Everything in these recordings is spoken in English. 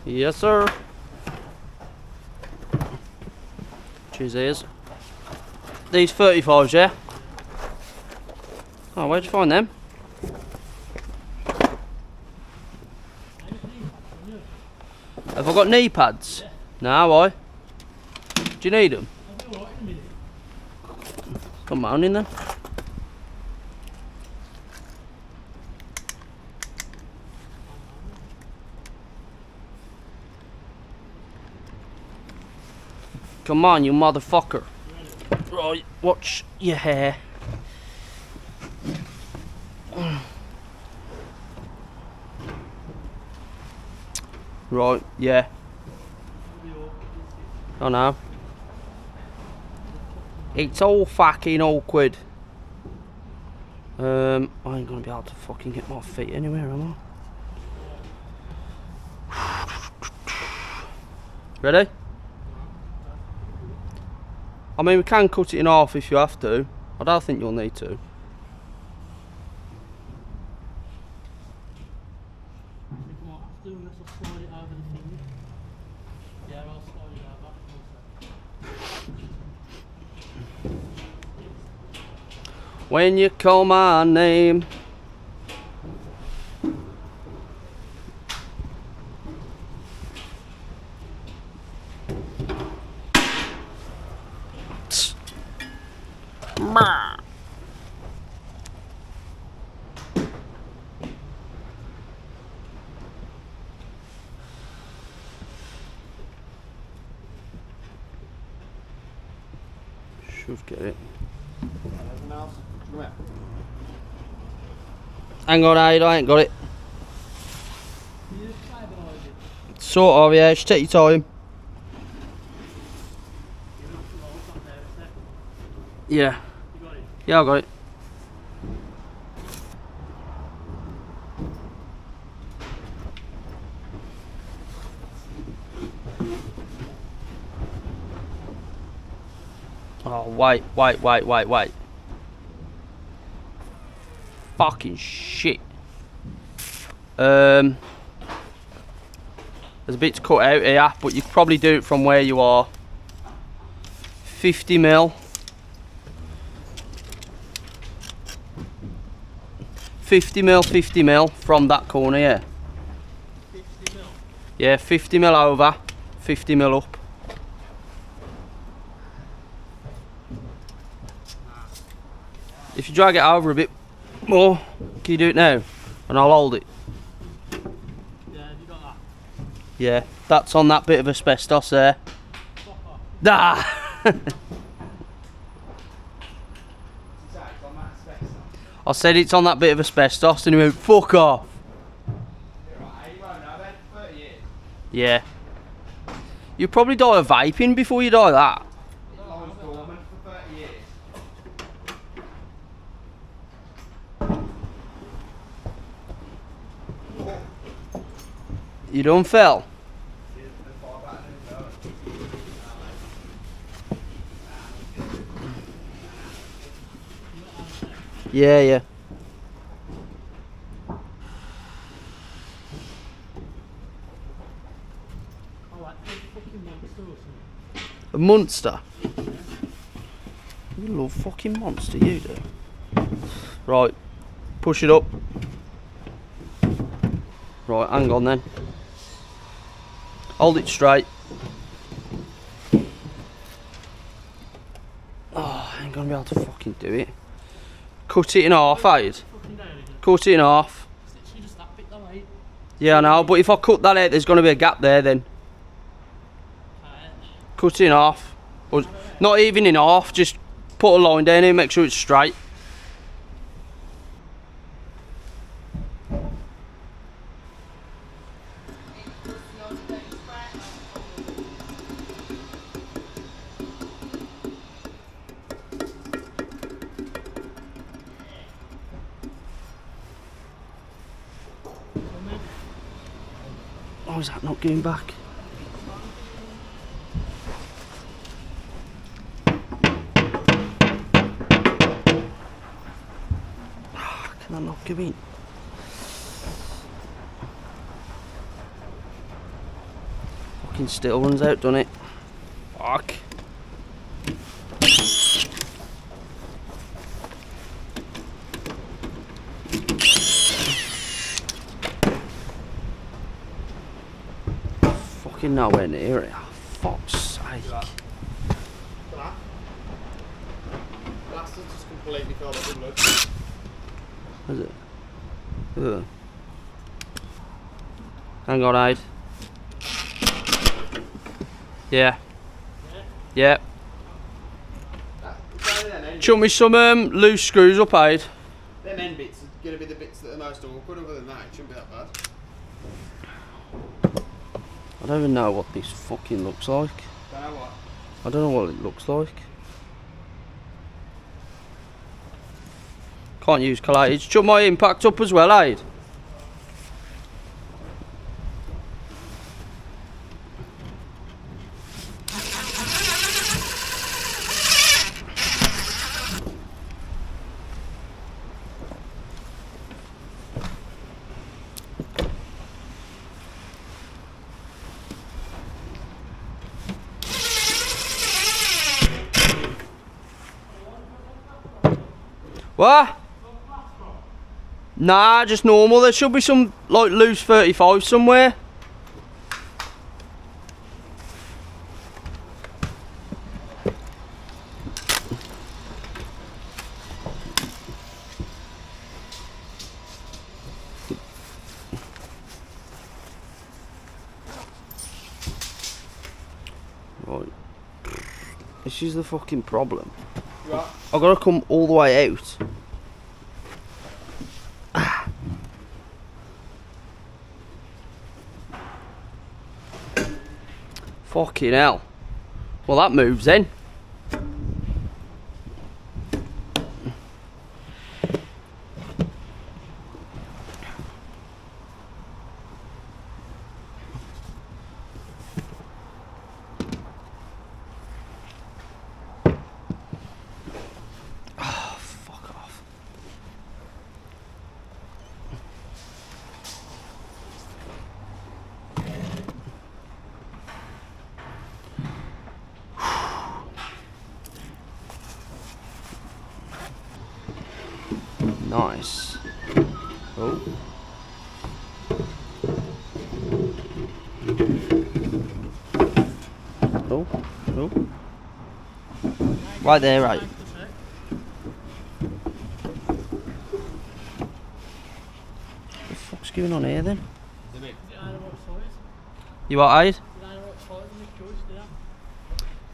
Yes, sir. Cheers, ears. These 35s, yeah? Oh, where'd you find them? Have I got knee pads? Yeah. No, why? Do you need them? Come on in then. Come on, you motherfucker. Right, watch your hair. Right, yeah. I know. It's all fucking awkward. I ain't gonna be able to fucking get my feet anywhere, am I? Ready? I mean, we can cut it in half if you have to. I don't think you'll need to. When you call my name. Should get it. Hang on, Aid, I ain't got it. Sort of, yeah, just take your time. Yeah. Yeah, I got it. Oh, wait. Fucking shit. There's a bit to cut out here, but you could probably do it from where you are. 50 mil. 50 mil from that corner, yeah. 50 mil? Yeah, 50 mil over, 50 mil up. If you drag it over a bit more, can you do it now? And I'll hold it. Yeah, have you got that? Yeah, that's on that bit of asbestos there. Ah! I said it's on that bit of asbestos and he went, fuck off. Yeah. You'll probably die of vaping before you die of that. You done fell? Yeah. A monster? You little fucking monster, you do. Right, push it up. Right, hang on then. Hold it straight. Oh, I ain't gonna be able to fucking do it. Cut it in half, Aid. Cut it in half. Yeah, I know, but if I cut that out, there's gonna be a gap there then. Cut it in half. Or not even in half, just put a line down here, make sure it's straight. Oh, is that not going back? Can I not go in? fucking still runs out, doesn't it? Fuck. Fucking nowhere near it. Oh, fuck's sake. Blaster's just completely filled up with blood. Is it? Ugh. Hang on, Aid. Yeah. Yeah. Chuck me some loose screws up, Aid. Them end bits are going to be the bits that are most awkward. Other than that, it shouldn't be that bad. I don't even know what this fucking looks like. Don't know what? I don't know what it looks like. Can't use collated. Chuck my impact up as well, Aid. What? Nah, just normal. There should be some like loose 35 somewhere. Right. This is the fucking problem. Right. I've got to come all the way out. Fucking hell. Well, that moves then. Nice. Oh. Oh. Oh. Right there, right. What the fuck's going on here then? You what, Aid?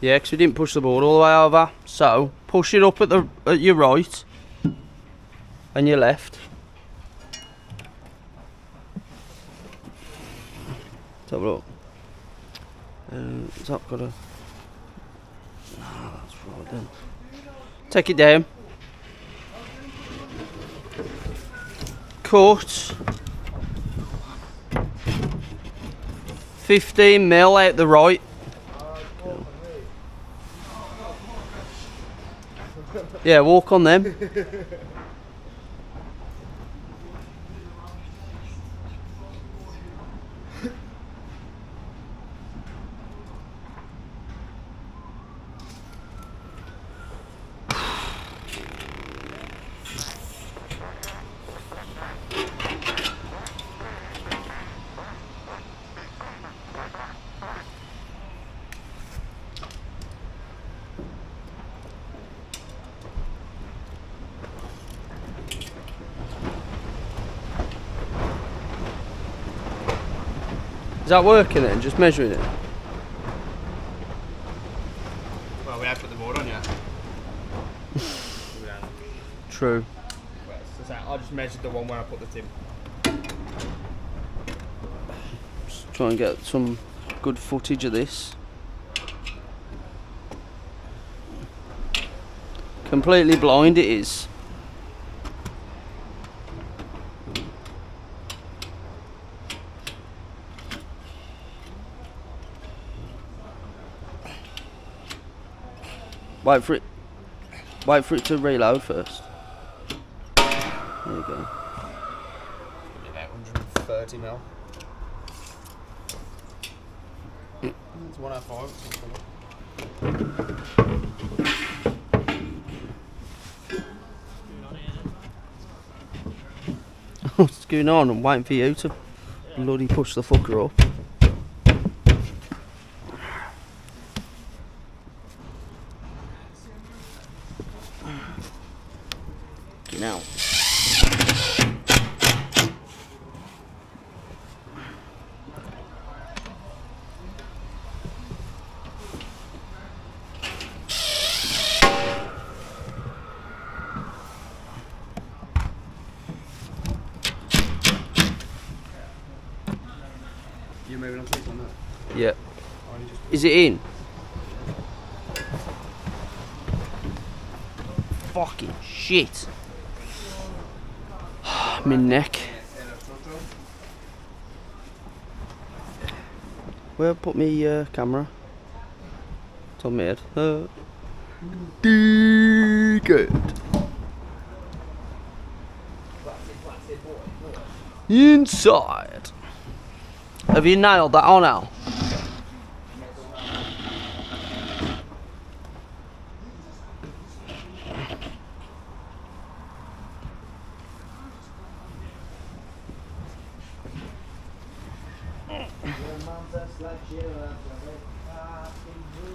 Yeah, because we didn't push the board all the way over. So, push it up at your right. And your left. Let's have a look. Is that got a... Ah, that's right then. Take it down. Cut. 15 mil out the right. Cool. Yeah, walk on them. Is that working then? Just measuring it? Well, we have put the board on, yeah. True. I just measured the one where I put the tin. Just try and get some good footage of this. Completely blind it is. Wait for it to reload first. There you go. About 130 mil. It's 105. What's going on? I'm waiting for you to bloody push the fucker up. Now. You're moving on to this one now? Yeah. Or you just... Is it in? Fucking shit. My neck. Where put me camera? It's on my head. Good. Inside. Have you nailed that on, Al?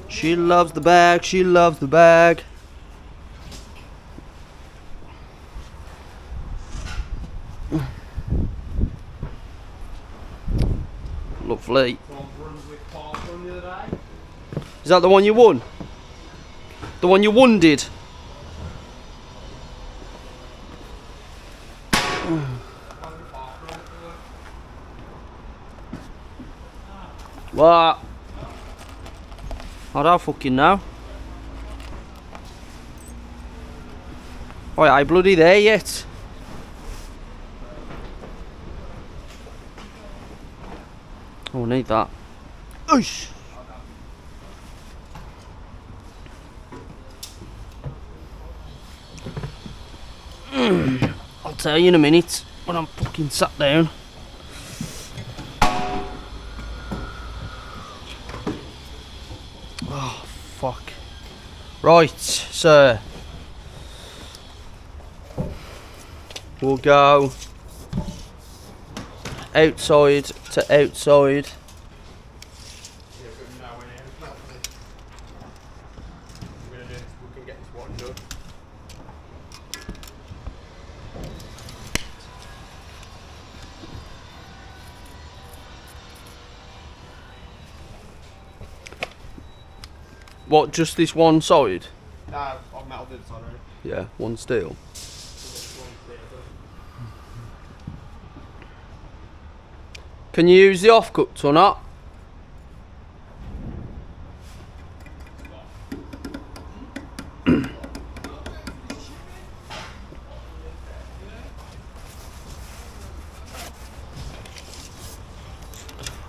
She loves the bag, she loves the bag. Lovely. Is that the one you won? The one you won did? What? I don't fucking know. Oh, I bloody there yet. Oh, I need that. Oosh. I'll tell you in a minute when I'm fucking sat down. Oh, fuck. Right, sir. We'll go outside to outside. What, just this one side? Nah, I've metaled it already. Yeah, one steel. Can you use the offcuts or not?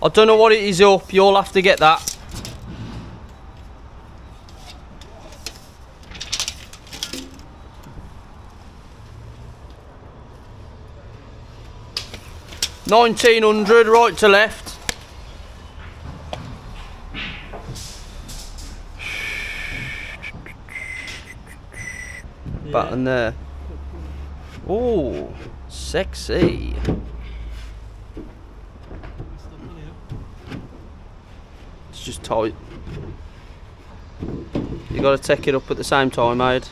I don't know what it is up, you'll have to get that. $1900 right to left. Yeah. Button there. Oh, sexy. It's just tight. You got to take it up at the same time, mate.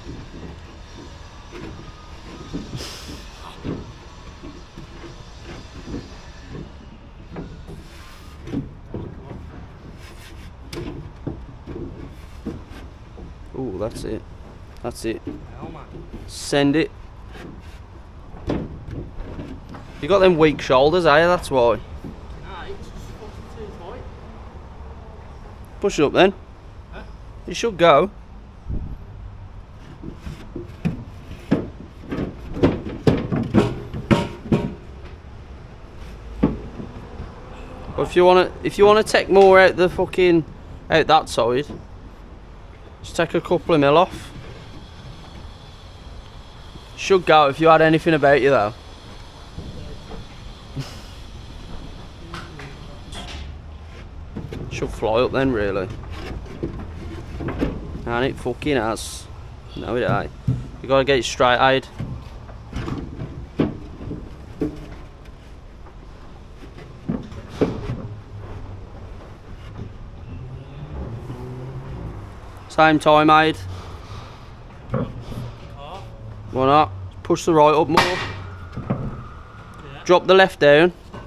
Oh, that's it. That's it. Send it. You got them weak shoulders, eh? That's why. Push it up then. Huh? You should go. But if you wanna take more out the fucking out that side, just take a couple of mil off. Should go if you had anything about you though. Should fly up then, really. And it fucking has. No, it ain't. You gotta get it straight eyed. Same time, Aid. Why not? Push the right up more. Yeah. Drop the left down. Yeah.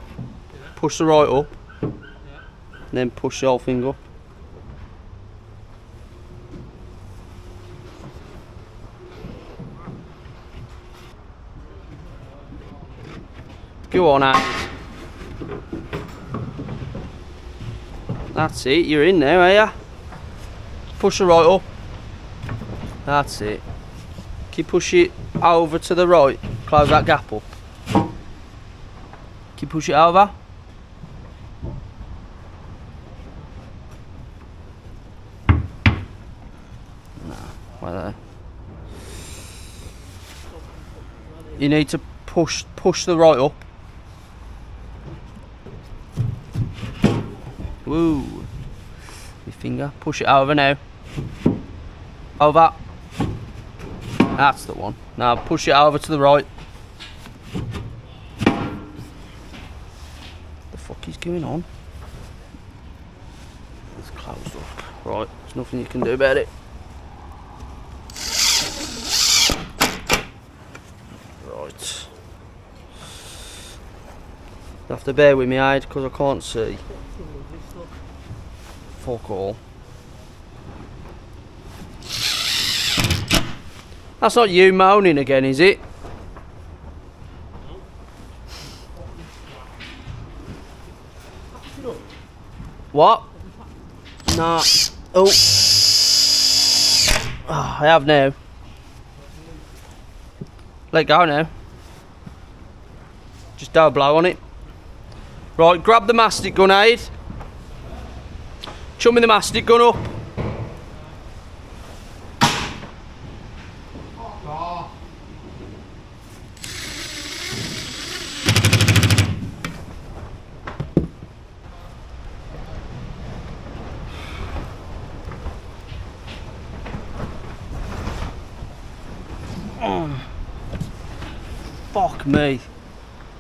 Push the right up. Yeah. And then push the whole thing up. Go on, Aid. That's it. You're in now, are ya? Push the right up. That's it. Can you push it over to the right? Close that gap up. Can you push it over? No. Well, there. You need to push the right up. Woo. Your finger. Push it over now. Over. That's the one. Now push it over to the right. The fuck is going on? It's closed up. Right, there's nothing you can do about it. Right. You have to bear with me, Aid, because I can't see. Fuck all. That's not you moaning again, is it? What? Nah. Oh. Oh, I have now. Let go now. Just don't blow on it. Right, grab the mastic gun, Aid. Chuck me the mastic gun up. Oh, fuck me.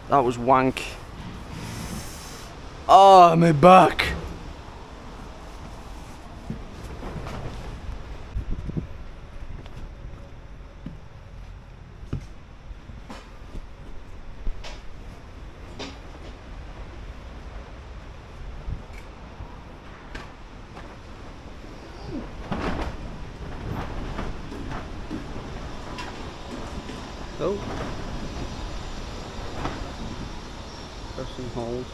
That was wank. Oh, my back. Oh. Press and hold.